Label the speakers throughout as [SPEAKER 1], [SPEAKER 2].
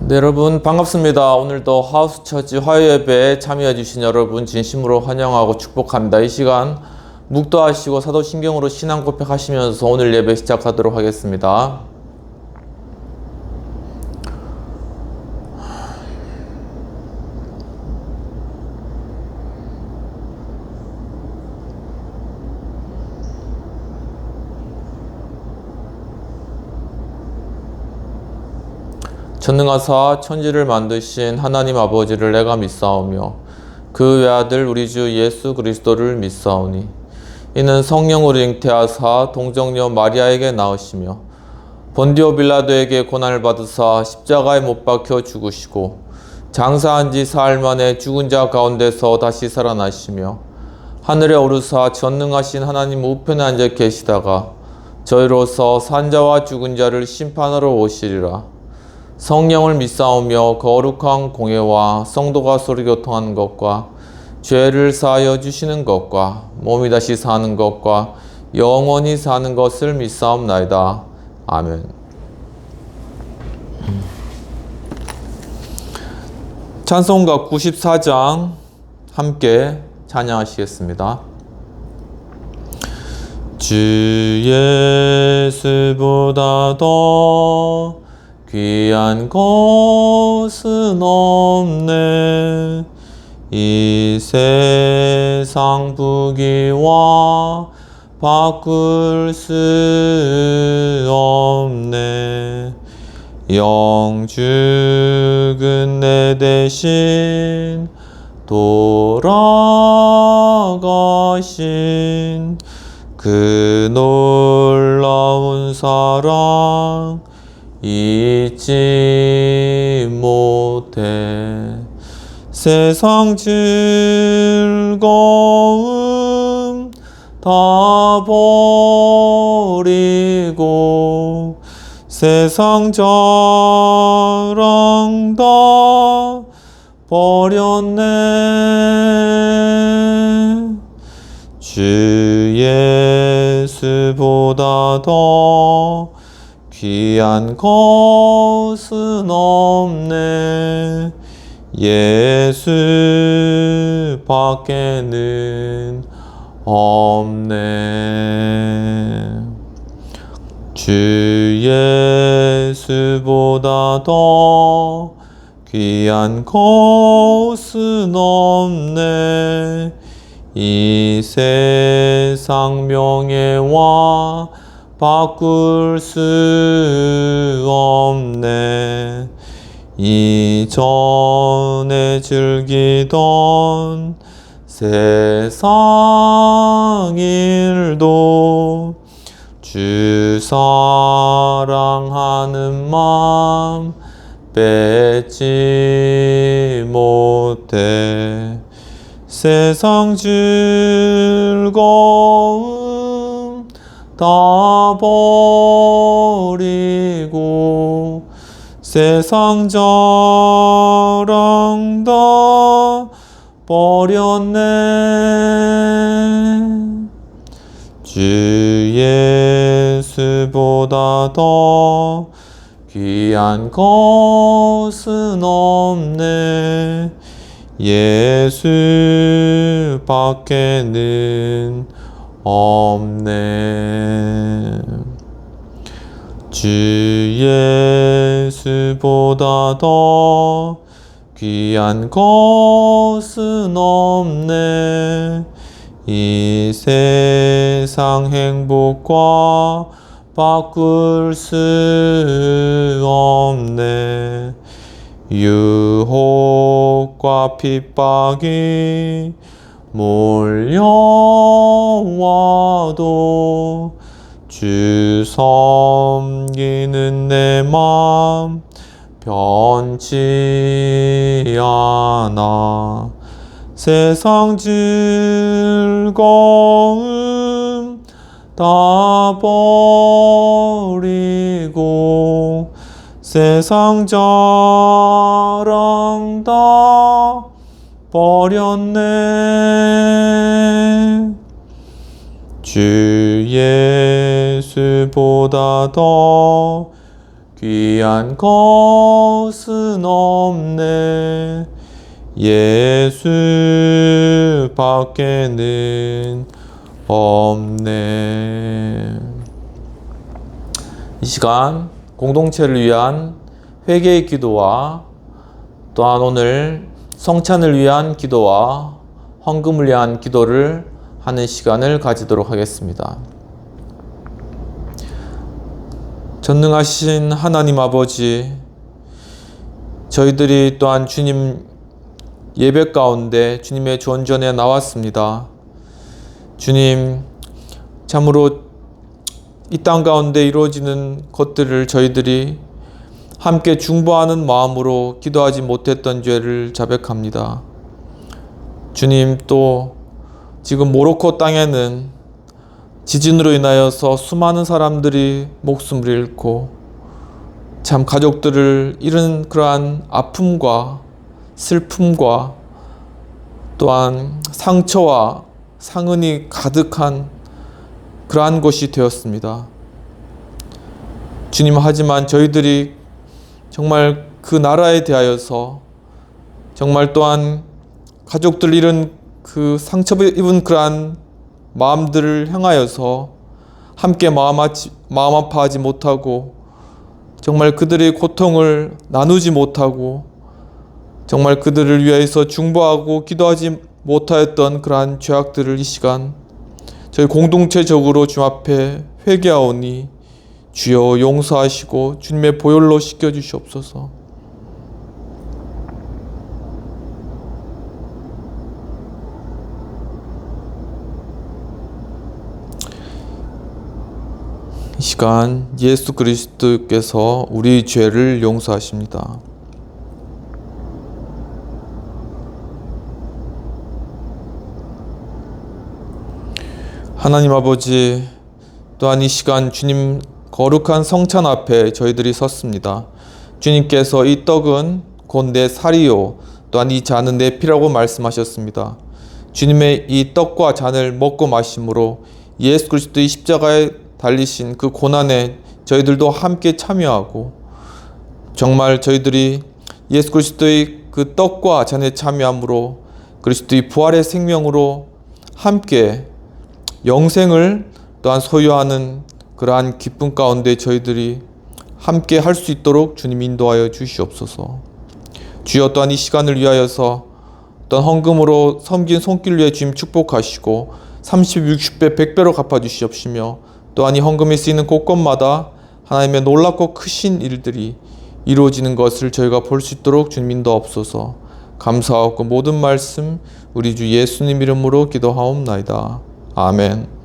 [SPEAKER 1] 네, 여러분 반갑습니다. 오늘도 하우스처치 화요예배에 참여해 주신 여러분 진심으로 환영하고 축복합니다. 이 시간 묵도하시고 사도신경으로 신앙 고백하시면서 오늘 예배 시작하도록 하겠습니다. 전능하사 천지를 만드신 하나님 아버지를 내가 믿사오며 그 외아들 우리 주 예수 그리스도를 믿사오니 이는 성령으로 잉태하사 동정녀 마리아에게 낳으시며 본디오 빌라도에게 고난을 받으사 십자가에 못 박혀 죽으시고 장사한 지 사흘 만에 죽은 자 가운데서 다시 살아나시며 하늘에 오르사 전능하신 하나님 우편에 앉아 계시다가 저희로서 산자와 죽은 자를 심판하러 오시리라. 성령을 믿사오며 거룩한 공예와 성도가 서로 교통하는 것과 죄를 사하여 주시는 것과 몸이 다시 사는 것과 영원히 사는 것을 믿사옵나이다. 아멘. 찬송가 94장 함께 찬양하시겠습니다. 주 예수보다 더 귀한 것은 없네. 이 세상 부귀와 바꿀 수 없네. 영죽은 내 대신 돌아가신 그 놀라운 사랑 잊지 못해. 세상 즐거움 다 버리고 세상 자랑 다 버렸네. 주 예수보다 더 귀한 것은 없네. 예수 밖에는 없네. 주 예수보다 더 귀한 것은 없네. 이 세상 명예와 바꿀 수 없네. 이전에 즐기던 세상 일도 주 사랑하는 마음 뺏지 못해. 세상 즐거움 다 버리고 세상 자랑 다 버렸네. 주 예수보다 더 귀한 것은 없네. 예수 밖에는 없네. 주 예수보다 더 귀한 것은 없네. 이 세상 행복과 바꿀 수 없네. 유혹과 핍박이 몰려와도 주 섬기는 내 맘 변치 않아. 세상 즐거움 다 버리고 세상 자랑 다 버렸네. 주 예수보다 더 귀한 것은 없네. 예수 밖에는 없네. 이 시간 공동체를 위한 회개의 기도와 또한 오늘 성찬을 위한 기도와 헌금을 위한 기도를 하는 시간을 가지도록 하겠습니다. 전능하신 하나님 아버지, 저희들이 또한 주님 예배 가운데 주님의 존전에 나왔습니다. 주님, 참으로 이 땅 가운데 이루어지는 것들을 저희들이 함께 중보하는 마음으로 기도하지 못했던 죄를 자백합니다. 주님, 또 지금 모로코 땅에는 지진으로 인하여서 수많은 사람들이 목숨을 잃고 참 가족들을 잃은 그러한 아픔과 슬픔과 또한 상처와 상흔이 가득한 그러한 것이 되었습니다. 주님, 하지만 저희들이 정말 그 나라에 대하여서 정말 또한 가족들 잃은 그 상처 입은 그러한 마음들을 향하여서 함께 마음 아파하지 못하고 정말 그들의 고통을 나누지 못하고 정말 그들을 위해서 중보하고 기도하지 못하였던 그러한 죄악들을 이 시간 저희 공동체적으로 주님 앞에 회개하오니 주여 용서하시고 주님의 보혈로 씻겨주시옵소서. 이 시간 예수 그리스도께서 우리 죄를 용서하십니다. 하나님 아버지, 또한 이 시간 주님 거룩한 성찬 앞에 저희들이 섰습니다. 주님께서 이 떡은 곧 내 살이요 또한 이 잔은 내 피라고 말씀하셨습니다. 주님의 이 떡과 잔을 먹고 마심으로 예수 그리스도의 십자가에 달리신 그 고난에 저희들도 함께 참여하고 정말 저희들이 예수 그리스도의 그 떡과 잔에 참여함으로 그리스도의 부활의 생명으로 함께 영생을 또한 소유하는 그러한 기쁨 가운데 저희들이 함께 할 수 있도록 주님 인도하여 주시옵소서. 주여, 또한 이 시간을 위하여서 또한 헌금으로 섬긴 손길 위에 주님 축복하시고 30, 60배, 100배로 갚아주시옵시며 또한 이 헌금이 쓰이는 곳곳마다 하나님의 놀랍고 크신 일들이 이루어지는 것을 저희가 볼 수 있도록 주님 인도하옵소서. 감사하고 모든 말씀 우리 주 예수님 이름으로 기도하옵나이다. 아멘.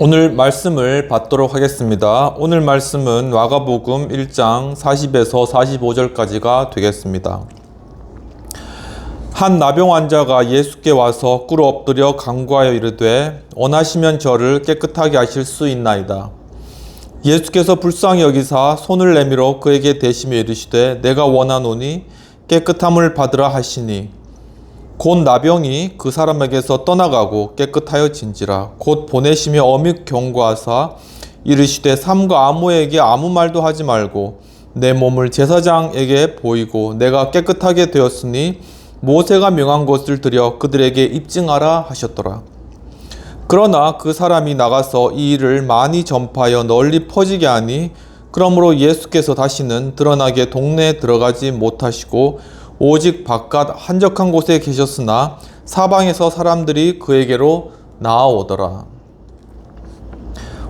[SPEAKER 1] 오늘 말씀을 받도록 하겠습니다. 오늘 말씀은 마가복음 1장 40에서 45절까지가 되겠습니다. 한 나병 환자가 예수께 와서 꿇어 엎드려 간구하여 이르되 원하시면 저를 깨끗하게 하실 수 있나이다. 예수께서 불쌍히 여기사 손을 내밀어 그에게 대시며 이르시되 내가 원하노니 깨끗함을 받으라 하시니 곧 나병이 그 사람에게서 떠나가고 깨끗하여진지라. 곧 보내시며 엄히 경고하사 이르시되 삼가 아무에게 아무 말도 하지 말고 내 몸을 제사장에게 보이고 내가 깨끗하게 되었으니 모세가 명한 것을 들여 그들에게 입증하라 하셨더라. 그러나 그 사람이 나가서 이 일을 많이 전파하여 널리 퍼지게 하니 그러므로 예수께서 다시는 드러나게 동네에 들어가지 못하시고 오직 바깥 한적한 곳에 계셨으나 사방에서 사람들이 그에게로 나아오더라.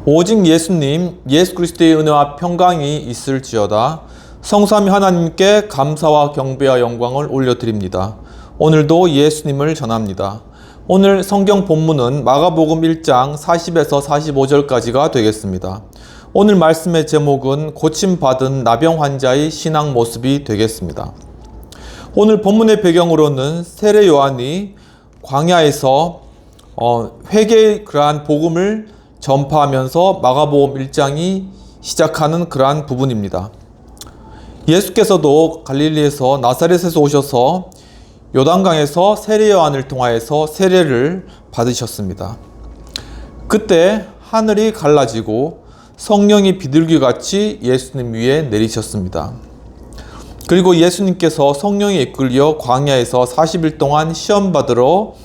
[SPEAKER 1] 오직 예수님, 예수 그리스도의 은혜와 평강이 있을지어다. 성삼위 하나님께 감사와 경배와 영광을 올려드립니다. 오늘도 예수님을 전합니다. 오늘 성경 본문은 마가복음 1장 40에서 45절까지가 되겠습니다. 오늘 말씀의 제목은 고침받은 나병 환자의 신앙 모습이 되겠습니다. 오늘 본문의 배경으로는 세례 요한이 광야에서 회개의 그러한 복음을 전파하면서 마가복음 1장이 시작하는 그러한 부분입니다. 예수께서도 갈릴리에서 나사렛에서 오셔서 요단강에서 세례 요한을 통하여서 세례를 받으셨습니다. 그때 하늘이 갈라지고 성령이 비둘기같이 예수님 위에 내리셨습니다. 그리고 예수님께서 성령에 이끌려 광야에서 40일 동안 시험 받으러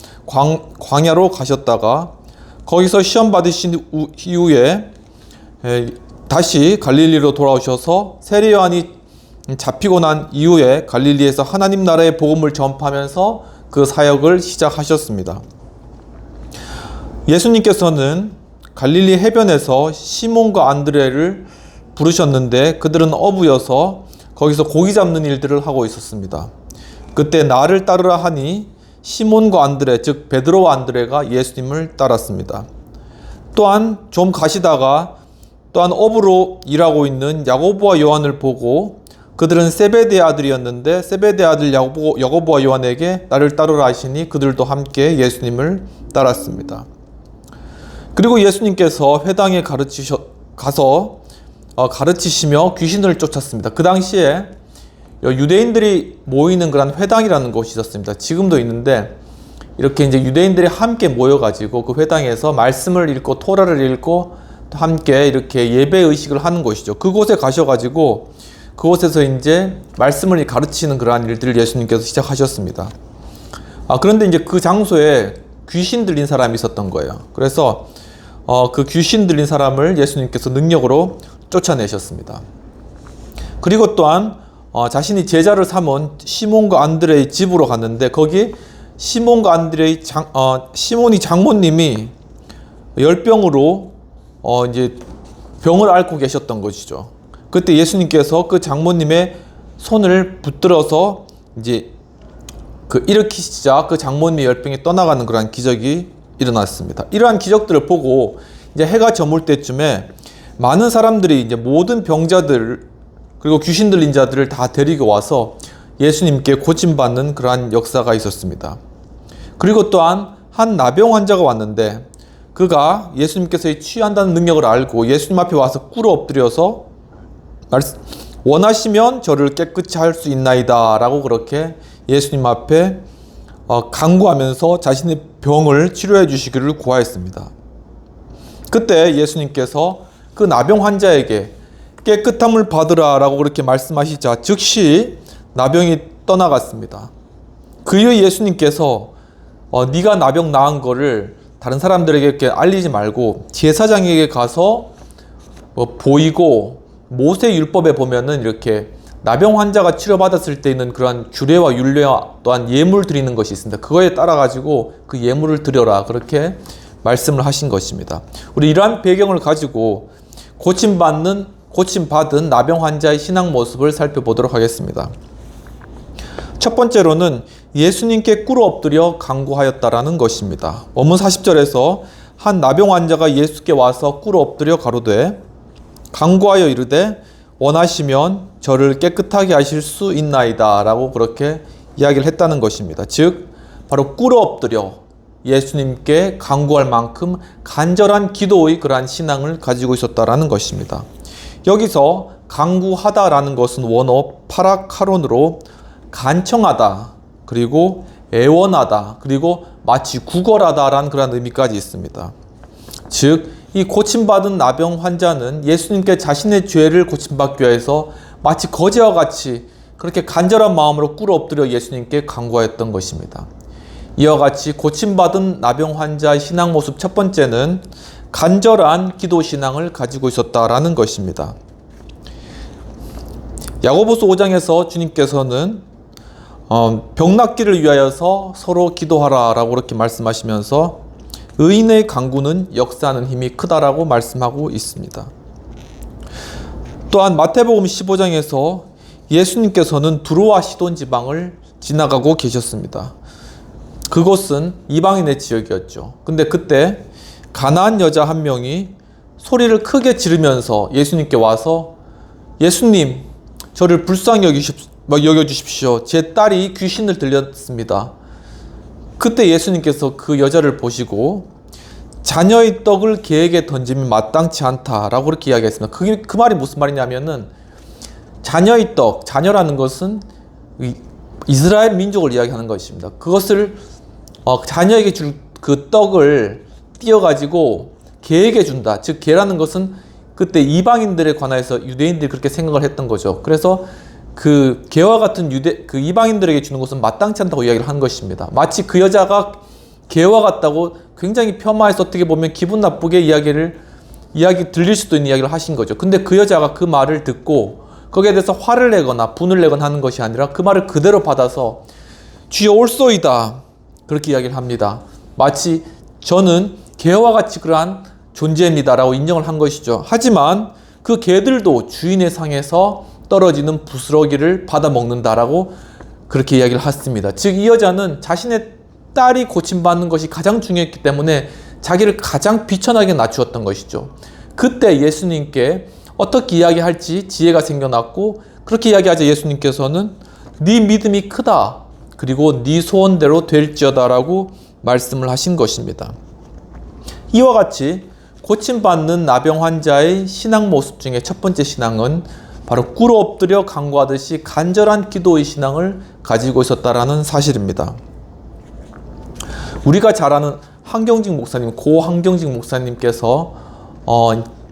[SPEAKER 1] 광야로 가셨다가 거기서 시험 받으신 이후에 다시 갈릴리로 돌아오셔서 세례 요한이 잡히고 난 이후에 갈릴리에서 하나님 나라의 복음을 전파하면서 그 사역을 시작하셨습니다. 예수님께서는 갈릴리 해변에서 시몬과 안드레를 부르셨는데 그들은 어부여서 거기서 고기 잡는 일들을 하고 있었습니다. 그때 나를 따르라 하니 시몬과 안드레, 즉 베드로와 안드레가 예수님을 따랐습니다. 또한 좀 가시다가 또한 어부로 일하고 있는 야고보와 요한을 보고 그들은 세베대의 아들이었는데 세베대의 아들 야고보와 요한에게 나를 따르라 하시니 그들도 함께 예수님을 따랐습니다. 그리고 예수님께서 회당에 가서 가르치시며 귀신을 쫓았습니다. 그 당시에 유대인들이 모이는 그런 회당이라는 곳이 있었습니다. 지금도 있는데 이렇게 이제 유대인들이 함께 모여가지고 그 회당에서 말씀을 읽고 토라를 읽고 또 함께 이렇게 예배 의식을 하는 곳이죠. 그곳에 가셔가지고 그곳에서 이제 말씀을 가르치는 그러한 일들을 예수님께서 시작하셨습니다. 그런데 이제 그 장소에 귀신 들린 사람이 있었던 거예요. 그래서 그 귀신 들린 사람을 예수님께서 능력으로 쫓아내셨습니다. 그리고 또한 자신이 제자를 삼은 시몬과 안드레의 집으로 갔는데 거기 시몬과 안드레의 시몬이 장모님이 열병으로 이제 병을 앓고 계셨던 것이죠. 그때 예수님께서 그 장모님의 손을 붙들어서 이제 일으키시자 그 장모님의 열병이 떠나가는 그러한 기적이 일어났습니다. 이러한 기적들을 보고 이제 해가 저물 때쯤에 많은 사람들이 이제 모든 병자들 그리고 귀신 들린 자들을 다 데리고 와서 예수님께 고침받는 그러한 역사가 있었습니다. 그리고 또한 한 나병 환자가 왔는데 그가 예수님께서 취한다는 능력을 알고 예수님 앞에 와서 꿇어 엎드려서 원하시면 저를 깨끗이 할 수 있나이다 라고 그렇게 예수님 앞에 간구하면서 자신의 병을 치료해 주시기를 구하였습니다. 그때 예수님께서 그 나병 환자에게 깨끗함을 받으라 라고 그렇게 말씀하시자 즉시 나병이 떠나갔습니다. 그 이후에 예수님께서 네가 나병 나은 거를 다른 사람들에게 이렇게 알리지 말고 제사장에게 가서 보이고 모세 율법에 보면은 이렇게 나병 환자가 치료받았을 때 있는 그러한 규례와 율례와 또한 예물 드리는 것이 있습니다. 그거에 따라 가지고 그 예물을 드려라 그렇게 말씀을 하신 것입니다. 우리 이러한 배경을 가지고 고침받은 나병 환자의 신앙 모습을 살펴보도록 하겠습니다. 첫 번째로는 예수님께 꿇어 엎드려 간구하였다라는 것입니다. 원문 40절에서 한 나병 환자가 예수께 와서 꿇어 엎드려 가로되 간구하여 이르되 원하시면 저를 깨끗하게 하실 수 있나이다 라고 그렇게 이야기를 했다는 것입니다. 즉 바로 꿇어 엎드려 예수님께 간구할 만큼 간절한 기도의 그러한 신앙을 가지고 있었다라는 것입니다. 여기서 간구하다라는 것은 원어 파라카론으로 간청하다 그리고 애원하다 그리고 마치 구걸하다라는 그런 의미까지 있습니다. 즉 이 고침받은 나병 환자는 예수님께 자신의 죄를 고침받기 위해서 마치 거지와 같이 그렇게 간절한 마음으로 꿇어 엎드려 예수님께 간구하였던 것입니다. 이와 같이 고침받은 나병 환자의 신앙 모습 첫 번째는 간절한 기도 신앙을 가지고 있었다라는 것입니다. 야고보서 5장에서 주님께서는 병 낫기를 위하여서 서로 기도하라 라고 그렇게 말씀하시면서 의인의 간구는 역사하는 힘이 크다라고 말씀하고 있습니다. 또한 마태복음 15장에서 예수님께서는 두로와 시돈 지방을 지나가고 계셨습니다. 그곳은 이방인의 지역이었죠. 근데 그때 가나안 여자 한 명이 소리를 크게 지르면서 예수님께 와서 예수님, 저를 불쌍히 여겨주십시오. 제 딸이 귀신을 들렸습니다. 그때 예수님께서 그 여자를 보시고 자녀의 떡을 개에게 던지면 마땅치 않다라고 그렇게 이야기했습니다. 그 말이 무슨 말이냐면은 자녀의 떡, 자녀라는 것은 이스라엘 민족을 이야기하는 것입니다. 그것을 자녀에게 줄 그 떡을 띄어가지고 개에게 준다. 즉 개라는 것은 그때 이방인들에 관해서 유대인들이 그렇게 생각을 했던 거죠. 그래서 그 개와 같은 그 이방인들에게 주는 것은 마땅치 않다고 이야기를 한 것입니다. 마치 그 여자가 개와 같다고 굉장히 폄하해서 어떻게 보면 기분 나쁘게 이야기 들릴 수도 있는 이야기를 하신 거죠. 근데 그 여자가 그 말을 듣고 거기에 대해서 화를 내거나 분을 내거나 하는 것이 아니라 그 말을 그대로 받아서 주여 올소이다 그렇게 이야기를 합니다. 마치 저는 개와 같이 그러한 존재입니다라고 인정을 한 것이죠. 하지만 그 개들도 주인의 상에서 떨어지는 부스러기를 받아 먹는다라고 그렇게 이야기를 했습니다. 즉 이 여자는 자신의 딸이 고침받는 것이 가장 중요했기 때문에 자기를 가장 비천하게 낮추었던 것이죠. 그때 예수님께 어떻게 이야기할지 지혜가 생겨났고 그렇게 이야기하자 예수님께서는 네 믿음이 크다. 그리고 네 소원대로 될지어다라고 말씀을 하신 것입니다. 이와 같이 고침받는 나병 환자의 신앙 모습 중에 첫 번째 신앙은 바로 꿇어 엎드려 간구하듯이 간절한 기도의 신앙을 가지고 있었다라는 사실입니다. 우리가 잘 아는 한경직 목사님, 고 한경직 목사님께서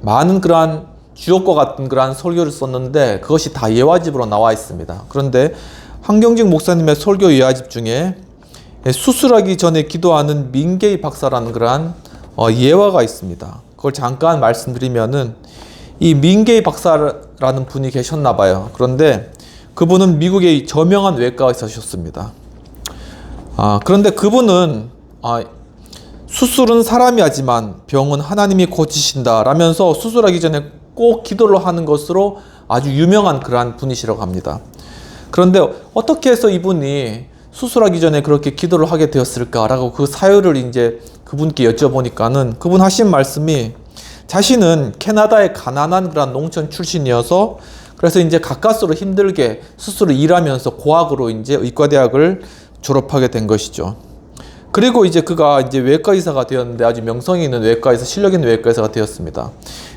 [SPEAKER 1] 많은 그러한 주옥과 같은 그러한 설교를 썼는데 그것이 다 예화집으로 나와 있습니다. 그런데 한경직 목사님의 설교 예화집 중에 수술하기 전에 기도하는 민계희 박사라는 그러한 예화가 있습니다. 그걸 잠깐 말씀드리면은 이 민계희 박사라는 분이 계셨나 봐요. 그런데 그분은 미국의 저명한 외과 의사셨습니다. 그런데 그분은 수술은 사람이 하지만 병은 하나님이 고치신다 라면서 수술하기 전에 꼭 기도를 하는 것으로 아주 유명한 그러한 분이시라고 합니다. 그런데 어떻게 해서 이분이 수술하기 전에 그렇게 기도를 하게 되었을까라고 그 사유를 이제 그분께 여쭤보니까는 그분 하신 말씀이 자신은 캐나다의 가난한 그런 농촌 출신이어서 그래서 이제 가까스로 힘들게 스스로 일하면서 고학으로 이제 의과대학을 졸업하게 된 것이죠. 그리고 이제 그가 이제 외과 의사가 되었는데 아주 명성이 있는 외과의사, 실력 있는 외과 의사가 되었습니다.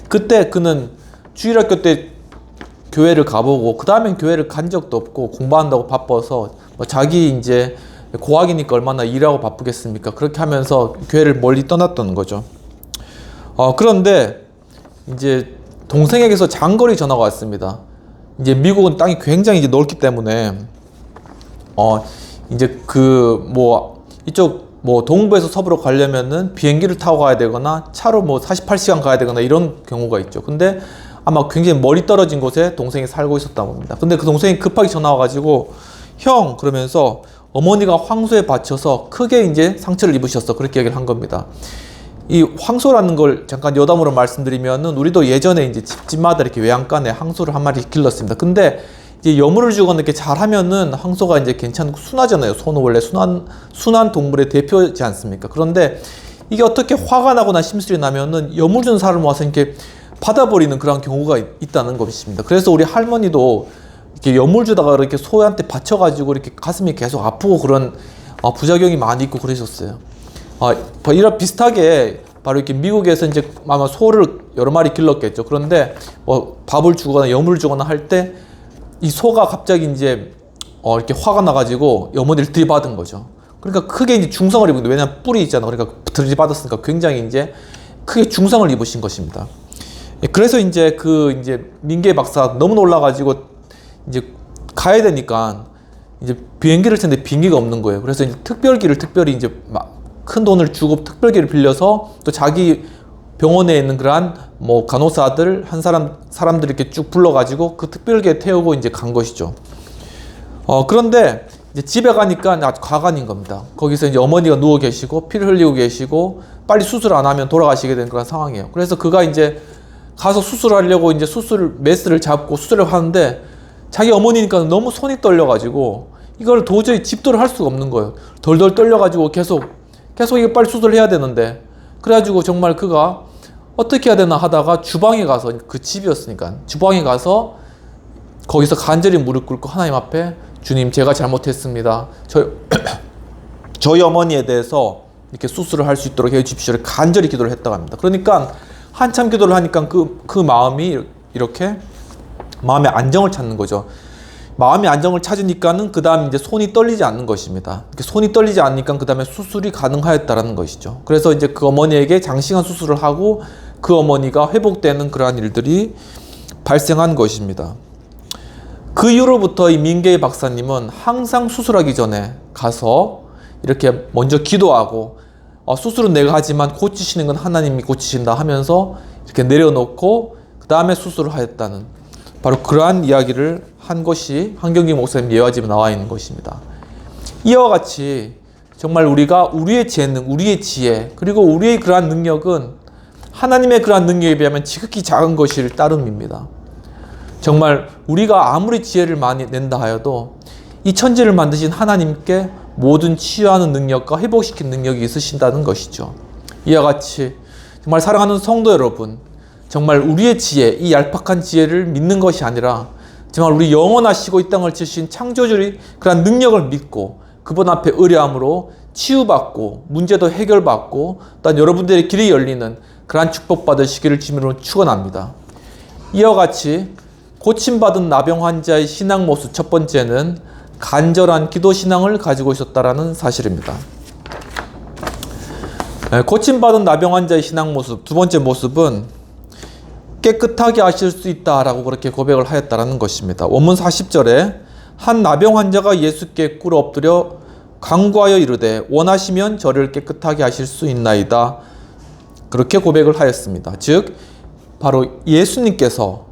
[SPEAKER 1] 그때 그는 주일학교 때 교회를 가보고 그 다음엔 교회를 간 적도 없고 공부한다고 바빠서 자기 이제 고학이니까 얼마나 일하고 바쁘겠습니까? 그렇게 하면서 교회를 멀리 떠났던 거죠. 그런데 이제 동생에게서 장거리 전화가 왔습니다. 이제 미국은 땅이 굉장히 이제 넓기 때문에 이제 이쪽 동부에서 서부로 가려면은 비행기를 타고 가야 되거나 차로 48시간 가야 되거나 이런 경우가 있죠. 근데 아마 굉장히 멀리 떨어진 곳에 동생이 살고 있었다고 합니다. 근데 그 동생이 급하게 전화 와가지고 형 그러면서 어머니가 황소에 받쳐서 크게 이제 상처를 입으셨어. 그렇게 얘기를 한 겁니다. 이 황소라는 걸 잠깐 여담으로 말씀드리면은 우리도 예전에 이제 집마다 이렇게 외양간에 황소를 한 마리 길렀습니다. 근데 이제 여물을 주거나 이렇게 잘하면은 황소가 이제 괜찮고 순하잖아요. 소는 원래 순한 동물의 대표지 않습니까? 그런데 이게 어떻게 화가 나거나 심술이 나면은 여물 준 사람 와서 이렇게 받아버리는 그런 경우가 있다는 것입니다. 그래서 우리 할머니도 이렇게 여물 주다가 이렇게 소한테 받쳐가지고 이렇게 가슴이 계속 아프고 그런 부작용이 많이 있고 그러셨어요. 이런 비슷하게 바로 이렇게 미국에서 이제 아마 소를 여러 마리 길렀겠죠. 그런데 밥을 주거나 여물을 주거나 할 때 이 소가 갑자기 이제 이렇게 화가 나가지고 어머니를 들이받은 거죠. 그러니까 크게 이제 중상을 입은 거예요. 왜냐하면 뿔이 있잖아. 그러니까 들이받았으니까 굉장히 이제 크게 중상을 입으신 것입니다. 그래서 이제 민계 박사 너무 놀라가지고 이제 가야 되니까 이제 비행기를 타는데 비행기가 없는 거예요. 그래서 이제 특별히 이제 큰 돈을 주고 특별기를 빌려서 또 자기 병원에 있는 그러한 간호사들 사람들 이렇게 쭉 불러가지고 그 특별기에 태우고 이제 간 것이죠. 그런데 이제 집에 가니까 아주 과간인 겁니다. 거기서 이제 어머니가 누워 계시고 피를 흘리고 계시고 빨리 수술 안 하면 돌아가시게 된 그런 상황이에요. 그래서 그가 이제 가서 수술하려고 이제 메스를 잡고 수술을 하는데 자기 어머니니까 너무 손이 떨려가지고 이걸 도저히 집도를 할 수가 없는 거예요. 덜덜 떨려가지고 계속 이거 빨리 수술해야 되는데, 그래가지고 정말 그가 어떻게 해야 되나 하다가 주방에 가서, 그 집이었으니까 주방에 가서 거기서 간절히 무릎 꿇고 하나님 앞에, 주님, 제가 잘못했습니다. 저희 어머니에 대해서 이렇게 수술을 할 수 있도록 해주십시오. 간절히 기도를 했다고 합니다. 그러니까 한참 기도를 하니까 그 마음이 이렇게 마음의 안정을 찾는 거죠. 마음의 안정을 찾으니까는 그 다음 이제 손이 떨리지 않는 것입니다. 손이 떨리지 않으니까 그 다음에 수술이 가능하였다라는 것이죠. 그래서 이제 그 어머니에게 장시간 수술을 하고 그 어머니가 회복되는 그러한 일들이 발생한 것입니다. 그 이후로부터 이 민계희 박사님은 항상 수술하기 전에 가서 이렇게 먼저 기도하고, 수술은 내가 하지만 고치시는 건 하나님이 고치신다 하면서 이렇게 내려놓고 그 다음에 수술을 하였다는, 바로 그러한 이야기를 한 것이 한경기 목사님 예화집에 나와 있는 것입니다. 이와 같이 정말 우리가 우리의 재능, 우리의 지혜, 그리고 우리의 그러한 능력은 하나님의 그러한 능력에 비하면 지극히 작은 것일 따름입니다. 정말 우리가 아무리 지혜를 많이 낸다 하여도 이 천지를 만드신 하나님께 모든 치유하는 능력과 회복시키는 능력이 있으신다는 것이죠. 이와 같이 정말 사랑하는 성도 여러분, 정말 우리의 지혜, 이 얄팍한 지혜를 믿는 것이 아니라 정말 우리 영원하시고 이 땅을 지으신 창조주의 그런 능력을 믿고 그분 앞에 의뢰함으로 치유받고 문제도 해결받고 또한 여러분들의 길이 열리는 그러한 축복 받으시기를 주님으로 축원합니다. 이와 같이 고침받은 나병 환자의 신앙 모습, 첫 번째는 간절한 기도 신앙을 가지고 있었다라는 사실입니다. 고침받은 나병 환자의 신앙 모습, 두 번째 모습은 깨끗하게 하실 수 있다라고 그렇게 고백을 하였다라는 것입니다. 원문 40절에 한 나병 환자가 예수께 꿇어 엎드려 간구하여 이르되 원하시면 저를 깨끗하게 하실 수 있나이다. 그렇게 고백을 하였습니다. 즉 바로 예수님께서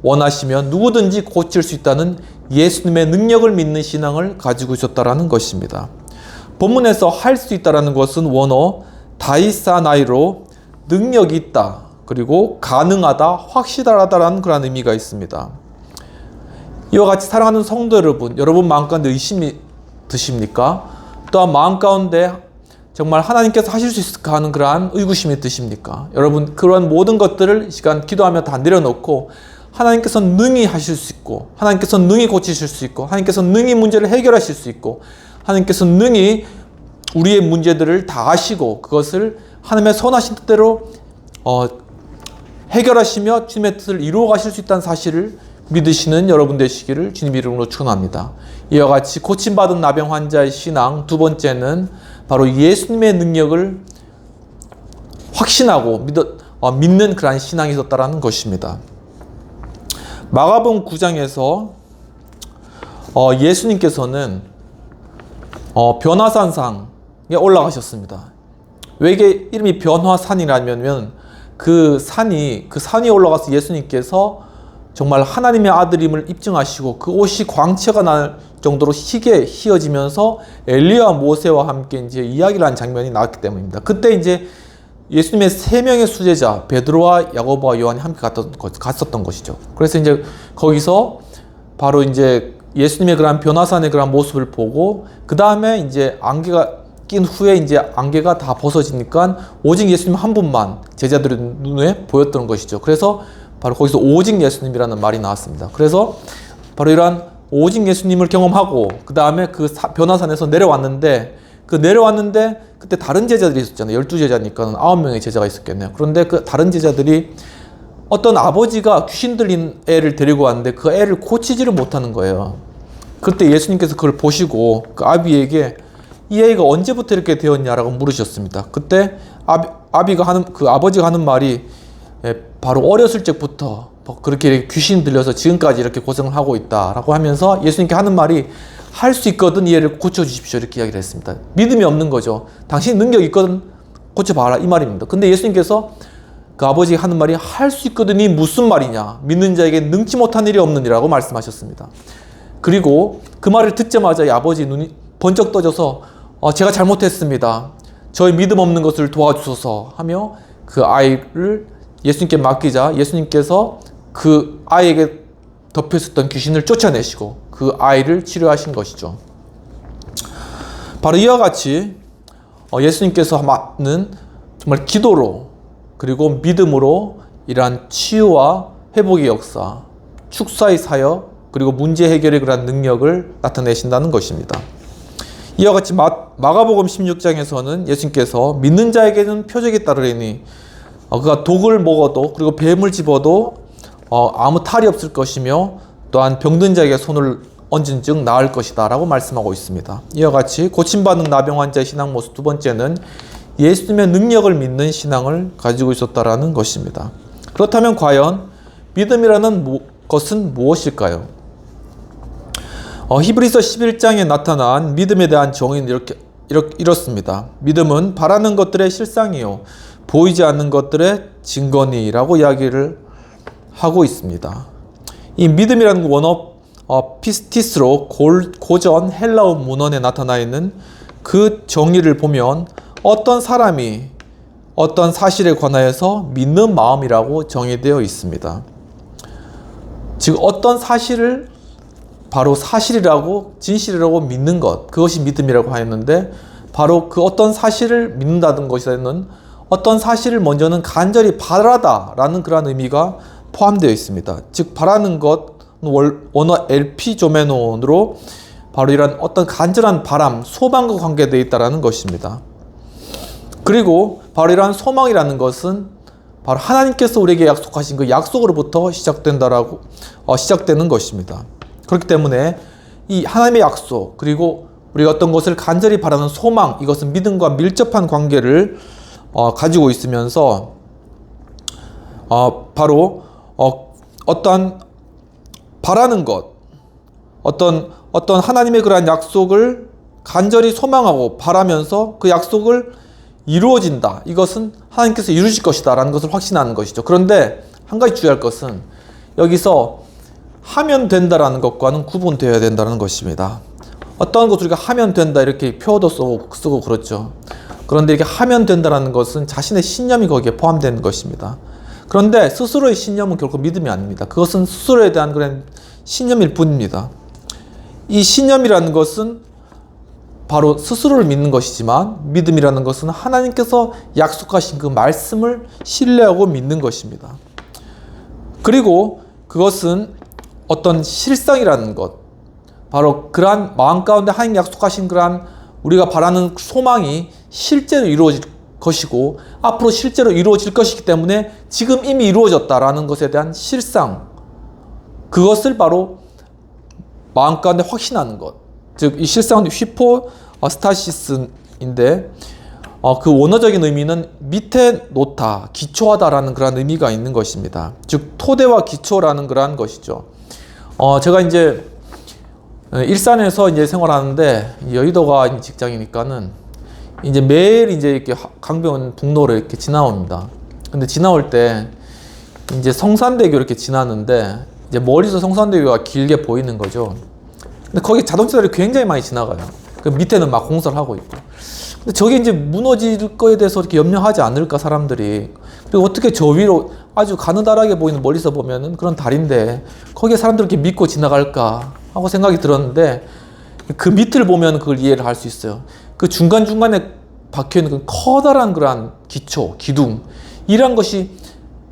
[SPEAKER 1] 원하시면 누구든지 고칠 수 있다는 예수님의 능력을 믿는 신앙을 가지고 있었다라는 것입니다. 본문에서 할 수 있다라는 것은 원어 다이사나이로 능력이 있다, 그리고 가능하다, 확실하다라는 그런 의미가 있습니다. 이와 같이 사랑하는 성도 여러분, 여러분 마음 가운데 의심이 드십니까? 또한 마음 가운데 정말 하나님께서 하실 수 있을까 하는 그러한 의구심이 드십니까? 여러분 그러한 모든 것들을 이 시간 기도하며 다 내려놓고 하나님께서 능히 하실 수 있고, 하나님께서 능히 고치실 수 있고, 하나님께서 능히 문제를 해결하실 수 있고, 하나님께서 능히 우리의 문제들을 다 아시고 그것을 하나님의 선하신 뜻대로 해결하시며 주님의 뜻을 이루어 가실 수 있다는 사실을 믿으시는 여러분 되시기를 주님 이름으로 축원합니다. 이와 같이 고침받은 나병 환자의 신앙, 두 번째는 바로 예수님의 능력을 확신하고 믿는 그러한 신앙이 있었다라는 것입니다. 마가복음 9장에서 예수님께서는 변화산상에 올라가셨습니다. 왜 이게 이름이 변화산이라면 그 산이 올라가서 예수님께서 정말 하나님의 아들임을 입증하시고 그 옷이 광채가 날 정도로 희게 휘어지면서 엘리야와 모세와 함께 이제 이야기를 한 장면이 나왔기 때문입니다. 그때 이제 예수님의 세 명의 수제자 베드로와 야고보와 요한이 함께 갔었던 것이죠. 그래서 이제 거기서 바로 이제 예수님의 그러한 변화산의 그러한 모습을 보고 그 다음에 이제 안개가 낀 후에 이제 안개가 다 벗어지니까 오직 예수님 한 분만 제자들의 눈에 보였던 것이죠. 그래서 바로 거기서 오직 예수님이라는 말이 나왔습니다. 그래서 바로 이러한 오직 예수님을 경험하고 그 다음에 그 변화산에서 내려왔는데 그때 다른 제자들이 있었잖아요. 12제자니까 9명의 제자가 있었겠네요. 그런데 그 다른 제자들이 어떤 아버지가 귀신 들린 애를 데리고 왔는데 그 애를 고치지를 못하는 거예요. 그때 예수님께서 그걸 보시고 그 아비에게 이 애가 언제부터 이렇게 되었냐라고 물으셨습니다. 그때 아버지가 하는 말이 바로 어렸을 적부터 그렇게 귀신 들려서 지금까지 이렇게 고생을 하고 있다라고 하면서 예수님께 하는 말이 할 수 있거든 이 애를 고쳐주십시오 이렇게 이야기를 했습니다. 믿음이 없는 거죠. 당신 능력이 있거든 고쳐봐라 이 말입니다. 근데 예수님께서 그 아버지가 하는 말이 할 수 있거든이 무슨 말이냐, 믿는 자에게 능치 못한 일이 없느니라고 말씀하셨습니다. 그리고 그 말을 듣자마자 이 아버지 눈이 번쩍 떠져서 제가 잘못했습니다. 저의 믿음 없는 것을 도와주소서 하며 그 아이를 예수님께 맡기자 예수님께서 그 아이에게 덮여있었던 귀신을 쫓아내시고 그 아이를 치료하신 것이죠. 바로 이와 같이 예수님께서 하는 정말 기도로 그리고 믿음으로 이러한 치유와 회복의 역사, 축사의 사역, 그리고 문제 해결의 그러한 능력을 나타내신다는 것입니다. 이와 같이 마가복음 16장에서는 예수님께서 믿는 자에게는 표적이 따르리니 그가 독을 먹어도 그리고 뱀을 집어도 아무 탈이 없을 것이며 또한 병든 자에게 손을 얹은 즉 나을 것이다 라고 말씀하고 있습니다. 이와 같이 고침받은 나병 환자의 신앙 모습 두 번째는 예수님의 능력을 믿는 신앙을 가지고 있었다라는 것입니다. 그렇다면 과연 믿음이라는 것은 무엇일까요? 히브리서 11장에 나타난 믿음에 대한 정의는 이렇습니다. 믿음은 바라는 것들의 실상이요 보이지 않는 것들의 증거니라고 이야기를 하고 있습니다. 이 믿음이라는 원어 피스티스로 고전 헬라어 문헌에 나타나 있는 그 정의를 보면 어떤 사람이 어떤 사실에 관하여서 믿는 마음이라고 정의되어 있습니다. 즉 어떤 사실을 바로 사실이라고 진실이라고 믿는 것, 그것이 믿음이라고 하였는데 바로 그 어떤 사실을 믿는다는 것에는 어떤 사실을 먼저는 간절히 바라다라는 그런 의미가 포함되어 있습니다. 즉 바라는 것, 원어 엘피조메논으로 바로 이런 어떤 간절한 바람, 소망과 관계되어 있다는 것입니다. 그리고 바로 이러한 소망이라는 것은 바로 하나님께서 우리에게 약속하신 그 약속으로부터 시작되는 것입니다. 그렇기 때문에 이 하나님의 약속 그리고 우리가 어떤 것을 간절히 바라는 소망, 이것은 믿음과 밀접한 관계를 가지고 있으면서 바로 어떤 바라는 것, 어떤 하나님의 그러한 약속을 간절히 소망하고 바라면서 그 약속을 이루어진다. 이것은 하나님께서 이루실 것이다 라는 것을 확신하는 것이죠. 그런데 한 가지 주의할 것은 여기서 하면 된다라는 것과는 구분되어야 된다는 것입니다. 어떤 것을 우리가 하면 된다 이렇게 표어도 쓰고 그렇죠. 그런데 이렇게 하면 된다라는 것은 자신의 신념이 거기에 포함되는 것입니다. 그런데 스스로의 신념은 결코 믿음이 아닙니다. 그것은 스스로에 대한 그런 신념일 뿐입니다. 이 신념이라는 것은 바로 스스로를 믿는 것이지만 믿음이라는 것은 하나님께서 약속하신 그 말씀을 신뢰하고 믿는 것입니다. 그리고 그것은 어떤 실상이라는 것, 바로 그러한 마음 가운데 하나님 약속하신 그러한 우리가 바라는 소망이 실제로 이루어질 것이고 앞으로 실제로 이루어질 것이기 때문에 지금 이미 이루어졌다라는 것에 대한 실상, 그것을 바로 마음 가운데 확신하는 것, 즉 이 실상은 휘포스타시스인데 그 원어적인 의미는 밑에 놓다, 기초하다라는 그런 의미가 있는 것입니다. 즉 토대와 기초라는 그러한 것이죠. 제가 이제 일산에서 이제 생활하는데 여의도가 직장이니까는 이제 매일 이제 이렇게 강변 북로를 이렇게 지나옵니다. 근데 지나올 때 이제 성산대교 이렇게 지나는데 이제 멀리서 성산대교가 길게 보이는 거죠. 근데 거기 자동차들이 굉장히 많이 지나가요. 그 밑에는 막 공사를 하고 있고. 근데 저게 이제 무너질 거에 대해서 이렇게 염려하지 않을까 사람들이. 그리고 어떻게 저 위로 아주 가느다랗게 보이는 멀리서 보면은 그런 다리인데 거기에 사람들 이렇게 믿고 지나갈까 하고 생각이 들었는데 그 밑을 보면 그걸 이해를 할 수 있어요. 그 중간중간에 박혀있는 그 커다란 그러한 기초, 기둥, 이런 것이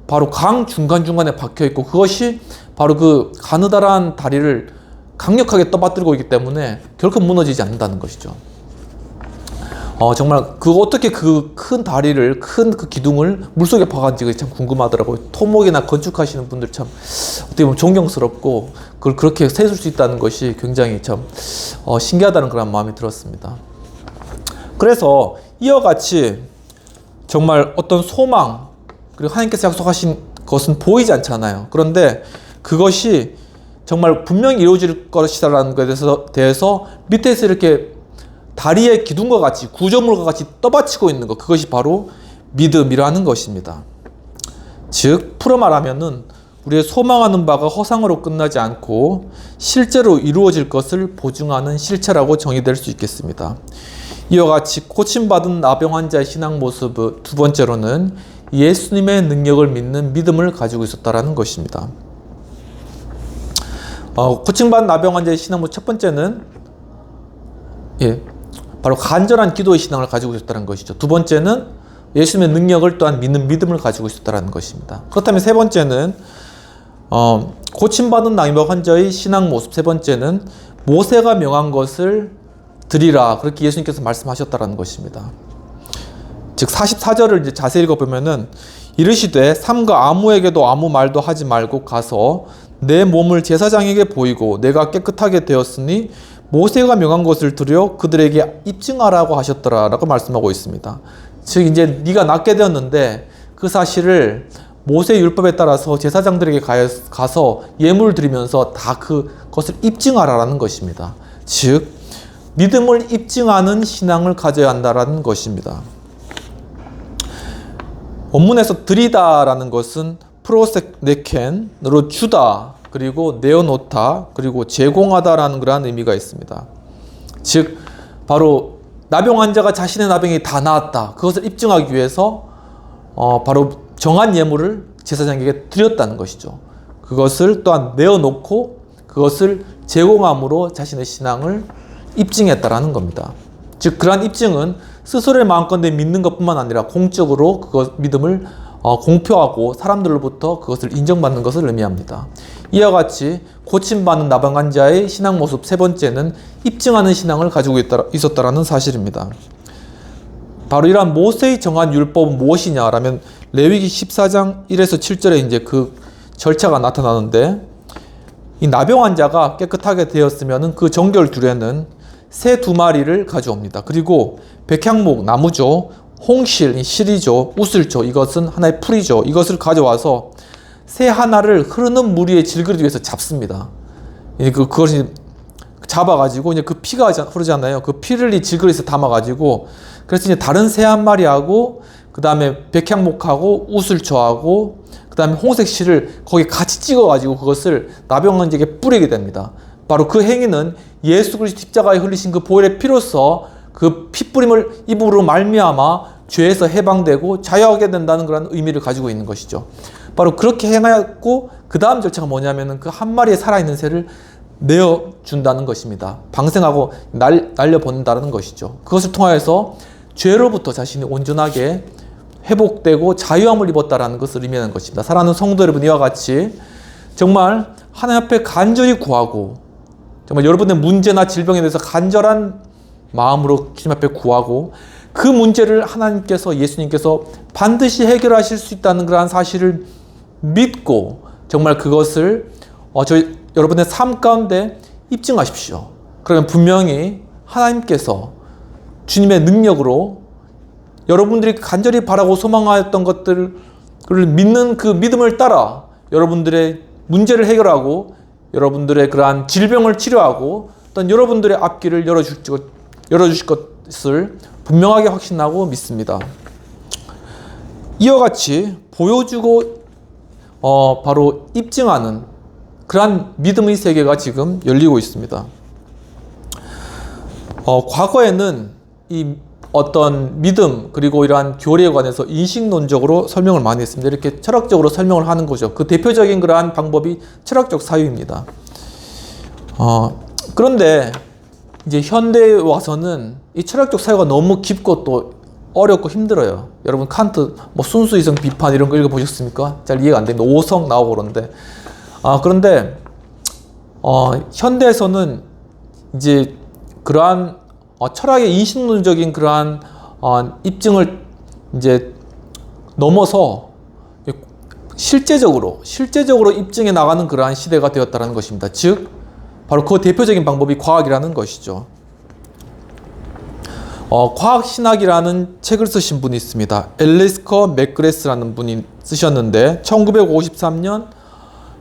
[SPEAKER 1] 바로 강 중간중간에 박혀있고 그것이 바로 그 가느다란 다리를 강력하게 떠받들고 있기 때문에 결코 무너지지 않는다는 것이죠. 정말 어떻게 그 큰 다리를, 큰 그 기둥을 물속에 박았는지 참 궁금하더라고요. 토목이나 건축하시는 분들 참 어떻게 보면 존경스럽고 그걸 그렇게 세울 수 있다는 것이 굉장히 참 신기하다는 그런 마음이 들었습니다. 그래서 이와 같이 정말 어떤 소망, 그리고 하나님께서 약속하신 것은 보이지 않잖아요. 그런데 그것이 정말 분명히 이루어질 것이라는 것에 대해서 밑에서 이렇게 다리의 기둥과 같이 구조물과 같이 떠받치고 있는 것, 그것이 바로 믿음이라는 것입니다. 즉 풀어 말하면은 우리의 소망하는 바가 허상으로 끝나지 않고 실제로 이루어질 것을 보증하는 실체라고 정의될 수 있겠습니다. 이와 같이 고침받은 나병 환자의 신앙 모습 두 번째로는 예수님의 능력을 믿는 믿음을 가지고 있었다라는 것입니다. 고침받은 나병 환자의 신앙 모습 첫 번째는 바로 간절한 기도의 신앙을 가지고 있었다는 것이죠. 두 번째는 예수님의 능력을 또한 믿는 믿음을 가지고 있었다는 것입니다. 그렇다면 세 번째는 고침받은 낭비병 환자의 신앙 모습. 세 번째는 모세가 명한 것을 드리라. 그렇게 예수님께서 말씀하셨다는 것입니다. 즉 44절을 이제 자세히 읽어보면은 이르시되 삼가 아무에게도 아무 말도 하지 말고 가서 내 몸을 제사장에게 보이고 내가 깨끗하게 되었으니 모세가 명한 것을 드려 그들에게 입증하라고 하셨더라라고 말씀하고 있습니다. 즉 이제 네가 낫게 되었는데 그 사실을 모세 율법에 따라서 제사장들에게 가서 예물을 드리면서 다 그것을 입증하라라는 것입니다. 즉 믿음을 입증하는 신앙을 가져야 한다라는 것입니다. 원문에서 드리다라는 것은 프로세네켄으로 주다, 그리고 내어놓다, 그리고 제공하다라는 그러한 의미가 있습니다. 즉 바로 나병 환자가 자신의 나병이 다 나았다, 그것을 입증하기 위해서 바로 정한 예물을 제사장에게 드렸다는 것이죠. 그것을 또한 내어놓고 그것을 제공함으로 자신의 신앙을 입증했다라는 겁니다. 즉 그러한 입증은 스스로의 마음껏 믿는 것뿐만 아니라 공적으로 그 믿음을 공표하고 사람들로부터 그것을 인정받는 것을 의미합니다. 이와 같이 고침받는 나병 환자의 신앙 모습 세 번째는 입증하는 신앙을 가지고 있었다라는 사실입니다. 바로 이러한 모세의 정한 율법은 무엇이냐라면 레위기 14장 1에서 7절에 이제 그 절차가 나타나는데, 이 나병 환자가 깨끗하게 되었으면 그 정결 둘에는 새 2마리를 가져옵니다. 그리고 백향목, 나무죠, 홍실, 실이죠, 우슬죠, 이것은 하나의 풀이죠. 이것을 가져와서 새 하나를 흐르는 물 위에 질그릇 위에서 잡습니다. 그것이 잡아가지고 이제 그 피가 흐르잖아요. 그 피를 이 질그릇에 담아가지고, 그래서 이제 다른 새 한 마리하고 그 다음에 백향목하고 우슬초하고 그 다음에 홍색 실을 거기 같이 찍어가지고 그것을 나병 환자에게 뿌리게 됩니다. 바로 그 행위는 예수 그리스도 십자가에 흘리신 그 보혈의 피로서 그 피뿌림을 입으로 말미암아 죄에서 해방되고 자유하게 된다는 그런 의미를 가지고 있는 것이죠. 바로 그렇게 행하였고, 그 다음 절차가 뭐냐면은 그 한 마리의 살아있는 새를 내어준다는 것입니다. 방생하고 날려보낸다는 것이죠. 그것을 통하여서 죄로부터 자신이 온전하게 회복되고 자유함을 입었다라는 것을 의미하는 것입니다. 사랑하는 성도 여러분, 이와 같이 정말 하나님 앞에 간절히 구하고, 정말 여러분의 문제나 질병에 대해서 간절한 마음으로 주님 앞에 구하고, 그 문제를 하나님께서, 예수님께서 반드시 해결하실 수 있다는 그러한 사실을 믿고 정말 그것을 여러분의 삶 가운데 입증하십시오. 그러면 분명히 하나님께서 주님의 능력으로 여러분들이 간절히 바라고 소망하였던 것들을 믿는 그 믿음을 따라 여러분들의 문제를 해결하고 여러분들의 그러한 질병을 치료하고 또한 여러분들의 앞길을 열어주실 것을 분명하게 확신하고 믿습니다. 이와 같이 보여주고 바로 입증하는 그러한 믿음의 세계가 지금 열리고 있습니다. 과거에는 이 어떤 믿음 그리고 이러한 교리에 관해서 인식론적으로 설명을 많이 했습니다. 이렇게 철학적으로 설명을 하는 거죠. 그 대표적인 그러한 방법이 철학적 사유입니다. 그런데 이제 현대에 와서는 이 철학적 사유가 너무 깊고 또 어렵고 힘들어요. 여러분 칸트 순수 이성 비판 이런 거 읽어보셨습니까? 잘 이해가 안 됩니다. 오성 나오고 그러는데 그런데 현대에서는 이제 그러한 철학의 인식론적인 그러한 입증을 이제 넘어서 실제적으로 입증해 나가는 그러한 시대가 되었다는 것입니다. 즉 바로 그 대표적인 방법이 과학이라는 것이죠. 과학신학이라는 책을 쓰신 분이 있습니다. 앨리스커 맥그레스라는 분이 쓰셨는데 1953년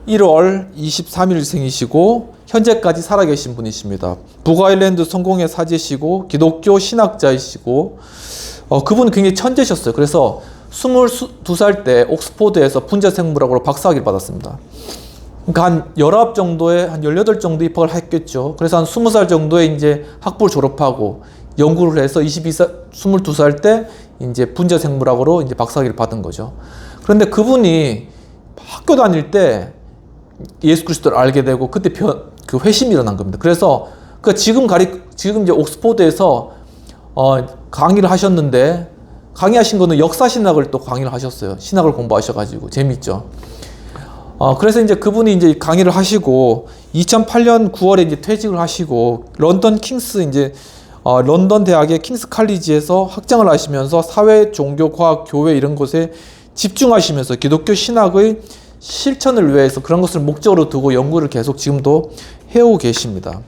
[SPEAKER 1] 1월 23일 생이시고 현재까지 살아계신 분이십니다. 북아일랜드 성공의 사제시고 기독교 신학자이시고 그분은 굉장히 천재셨어요. 그래서 22살 때 옥스포드에서 분자생물학으로 박사학위를 받았습니다. 그러니까 한 19 정도에 한 18 정도 입학을 했겠죠. 그래서 한 20살 정도에 이제 학부를 졸업하고 연구를 해서 22살 때 이제 분자생물학으로 이제 박사학위를 받은 거죠. 그런데 그분이 학교 다닐 때 예수 그리스도를 알게 되고 그때 그 회심이 일어난 겁니다. 그래서 지금 이제 옥스포드에서 강의를 하셨는데, 강의하신 거는 역사신학을 또 강의를 하셨어요. 신학을 공부하셔가지고 재밌죠. 그래서 이제 그분이 이제 강의를 하시고 2008년 9월에 이제 퇴직을 하시고 런던 대학의 킹스 칼리지에서 학장을 하시면서 사회, 종교, 과학, 교회 이런 곳에 집중하시면서 기독교 신학의 실천을 위해서 그런 것을 목적으로 두고 연구를 계속 지금도 해오고 계십니다.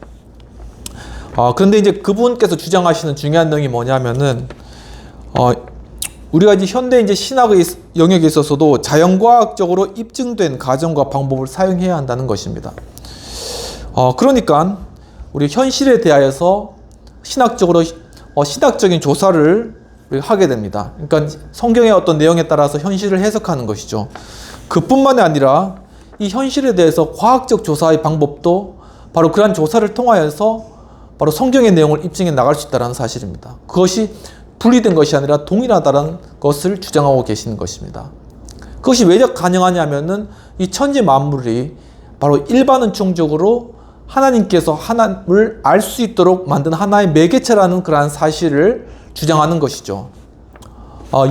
[SPEAKER 1] 그런데 이제 그분께서 주장하시는 중요한 내용이 뭐냐면은, 우리가 이제 현대 이제 신학의 영역에 있어서도 자연과학적으로 입증된 가정과 방법을 사용해야 한다는 것입니다. 그러니까 우리 현실에 대하여서 신학적으로 신학적인 조사를 하게 됩니다. 그러니까 성경의 어떤 내용에 따라서 현실을 해석하는 것이죠. 그뿐만이 아니라 이 현실에 대해서 과학적 조사의 방법도 바로 그러한 조사를 통하여서 바로 성경의 내용을 입증해 나갈 수 있다는 사실입니다. 그것이 분리된 것이 아니라 동일하다는 것을 주장하고 계시는 것입니다. 그것이 왜 가능하냐면은 이 천지 만물이 바로 일반은총적으로 하나님께서 하나님을 알 수 있도록 만든 하나의 매개체라는 그러한 사실을 주장하는 것이죠.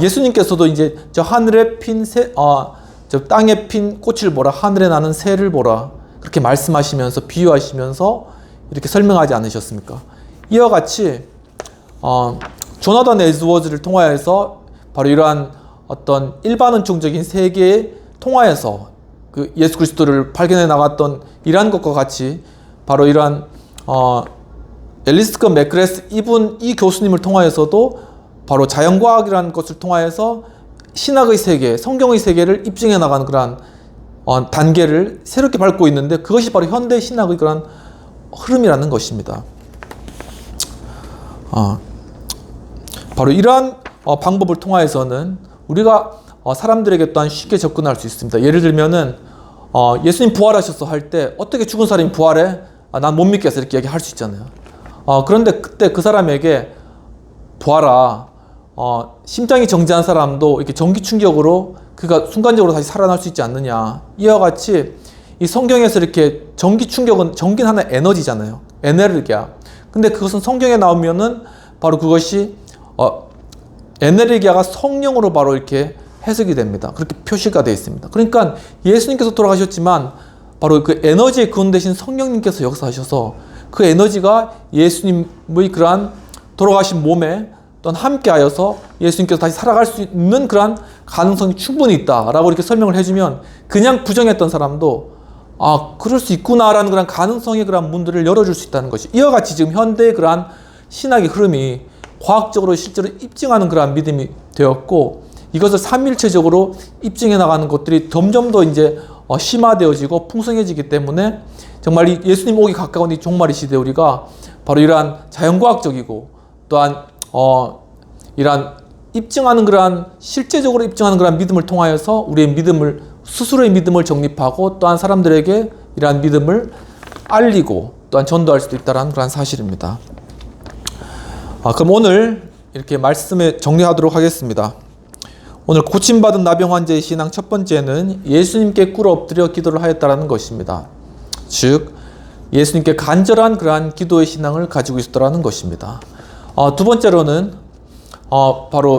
[SPEAKER 1] 예수님께서도 이제 저 하늘에 핀 저 땅에 핀 꽃을 보라, 하늘에 나는 새를 보라, 그렇게 말씀하시면서 비유하시면서 이렇게 설명하지 않으셨습니까? 이와 같이 조나단 에드워즈를 통하여서 바로 이러한 어떤 일반은총적인 세계에 통하여서 그 예수 그리스도를 발견해 나갔던 이러한 것과 같이 바로 이러한 앨리스커 맥그레스 이 교수님을 통하여서도 바로 자연과학이라는 것을 통하여서 신학의 세계, 성경의 세계를 입증해 나가는 그러한 단계를 새롭게 밟고 있는데, 그것이 바로 현대 신학의 그러한 흐름이라는 것입니다. 바로 이러한 방법을 통하여서는 우리가 사람들에게 또한 쉽게 접근할 수 있습니다. 예를 들면은 예수님 부활하셔서 할 때 어떻게 죽은 사람이 부활해? 난 못 믿겠어, 이렇게 얘기할 수 있잖아요. 그런데 그때 그 사람에게 보아라, 심장이 정지한 사람도 이렇게 전기 충격으로 그가 순간적으로 다시 살아날 수 있지 않느냐. 이와 같이 이 성경에서 이렇게 전기 충격은, 전기는 하나의 에너지잖아요. 에네르기야. 근데 그것은 성경에 나오면은 바로 그것이 에네르기아가 성령으로 바로 이렇게 해석이 됩니다. 그렇게 표시가 되어 있습니다. 그러니까 예수님께서 돌아가셨지만 바로 그 에너지의 근원 되신 성령님께서 역사하셔서 그 에너지가 예수님의 그러한 돌아가신 몸에 또한 함께하여서 예수님께서 다시 살아갈 수 있는 그러한 가능성이 충분히 있다라고 이렇게 설명을 해주면, 그냥 부정했던 사람도 그럴 수 있구나라는 그런 가능성의 그런 문들을 열어줄 수 있다는 것이, 이와 같이 지금 현대의 그러한 신학의 흐름이 과학적으로 실제로 입증하는 그러한 믿음이 되었고, 이것을 삼일체적으로 입증해 나가는 것들이 점점 더 이제 심화되어지고 풍성해지기 때문에 정말 이 예수님 오기 가까운 이 종말의 시대 우리가 바로 이러한 자연과학적이고 또한 이러한 입증하는 그러한 실제적으로 입증하는 그러한 믿음을 통하여서 우리의 믿음을, 스스로의 믿음을 정립하고 또한 사람들에게 이러한 믿음을 알리고 또한 전도할 수도 있다는 그런 사실입니다. 그럼 오늘 이렇게 말씀에 정리하도록 하겠습니다. 오늘 고침받은 나병 환자의 신앙 첫 번째는 예수님께 꿇어 엎드려 기도를 하였다는 것입니다. 즉 예수님께 간절한 그러한 기도의 신앙을 가지고 있었다는 것입니다. 두 번째로는 바로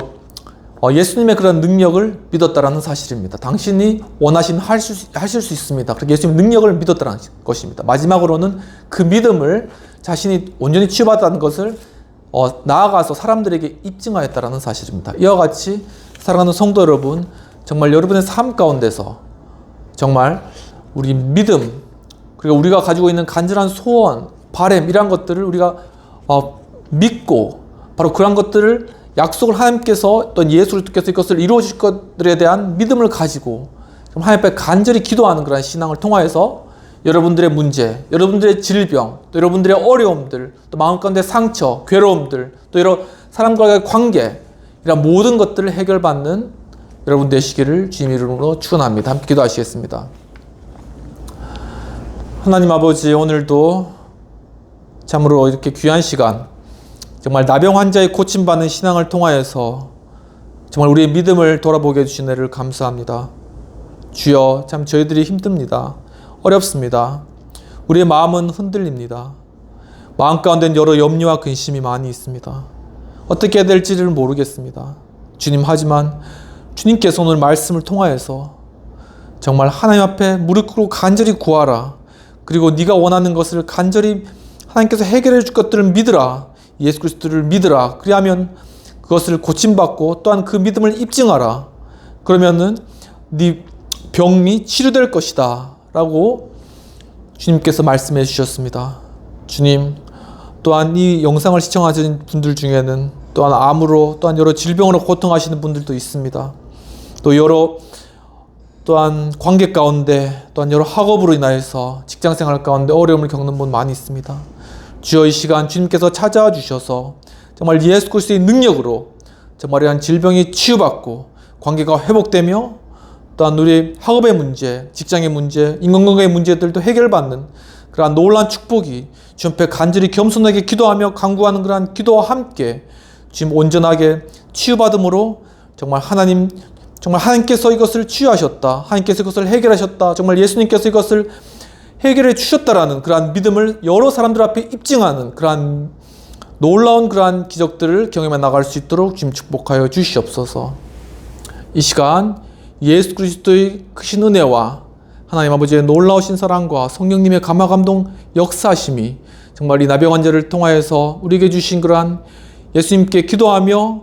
[SPEAKER 1] 예수님의 그런 능력을 믿었다라는 사실입니다. 당신이 원하시면 하실 수 있습니다. 그렇게 예수님 능력을 믿었다는 것입니다. 마지막으로는 그 믿음을 자신이 온전히 치유받았다는 것을 나아가서 사람들에게 입증하였다라는 사실입니다. 이와 같이 사랑하는 성도 여러분, 정말 여러분의 삶 가운데서 정말 우리 믿음, 그리고 우리가 가지고 있는 간절한 소원, 바람 이러한 것들을 우리가 믿고 바로 그런 것들을 약속을 하나님께서 또 예수께서 이것을 이루어질 것들에 대한 믿음을 가지고 하나님 앞에 간절히 기도하는 그런 신앙을 통하여서 여러분들의 문제, 여러분들의 질병, 또 여러분들의 어려움들, 또 마음 가운데 상처, 괴로움들, 또 이런 사람과의 관계, 이런 모든 것들을 해결받는 여러분 되시기를 주님 이름으로 축원합니다. 함께 기도하시겠습니다. 하나님 아버지, 오늘도 참으로 이렇게 귀한 시간, 정말 나병 환자의 고침받는 신앙을 통하여서 정말 우리의 믿음을 돌아보게 해주신 은혜를 감사합니다. 주여, 참 저희들이 힘듭니다. 어렵습니다. 우리의 마음은 흔들립니다. 마음 가운데는 여러 염려와 근심이 많이 있습니다.
[SPEAKER 2] 어떻게 해야 될지를 모르겠습니다. 주님, 하지만 주님께서 오늘 말씀을 통하여서 정말 하나님 앞에 무릎 꿇고 간절히 구하라. 그리고 네가 원하는 것을 간절히 하나님께서 해결해 줄 것들을 믿으라. 예수 그리스도를 믿으라. 그리하면 그것을 고침받고 또한 그 믿음을 입증하라. 그러면은 네 병이 치료될 것이다 라고 주님께서 말씀해 주셨습니다. 주님, 또한 이 영상을 시청하시는 분들 중에는 또한 암으로 또한 여러 질병으로 고통하시는 분들도 있습니다. 또 또한 관계 가운데 또한 여러 학업으로 인하여서 직장생활 가운데 어려움을 겪는 분 많이 있습니다. 주여, 이 시간 주님께서 찾아와 주셔서 정말 예수 그리스도의 능력으로 정말 이러한 질병이 치유받고 관계가 회복되며 또한 우리 학업의 문제, 직장의 문제, 인간관계의 문제들도 해결받는 그러한 놀라운 축복이 주님 앞에 간절히 겸손하게 기도하며 간구하는 그러한 기도와 함께 지금 온전하게 치유받음으로 정말 하나님께서 이것을 치유하셨다. 하나님께서 이것을 해결하셨다. 정말 예수님께서 이것을 해결해 주셨다라는 그러한 믿음을 여러 사람들 앞에 입증하는 그러한 놀라운 그러한 기적들을 경험해 나갈 수 있도록 주님 축복하여 주시옵소서. 이 시간 예수 그리스도의 크신 은혜와 하나님 아버지의 놀라우신 사랑과 성령님의 감화감동 역사하심이 정말 이 나병 환자를 통하여서 우리에게 주신 그러한 예수님께 기도하며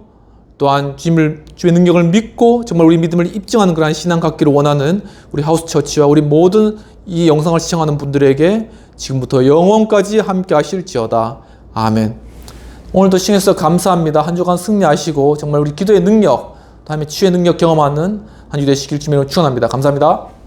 [SPEAKER 2] 또한 주의 능력을 믿고 정말 우리 믿음을 입증하는 그러한 신앙 갖기를 원하는 우리 하우스처치와 우리 모든 이 영상을 시청하는 분들에게 지금부터 영원까지 함께 하실지어다. 아멘. 오늘도 시청해주셔서 감사합니다. 한 주간 승리하시고 정말 우리 기도의 능력, 다음에 치유의 능력 경험하는 한 주 되시길 주님으로 축원합니다. 감사합니다.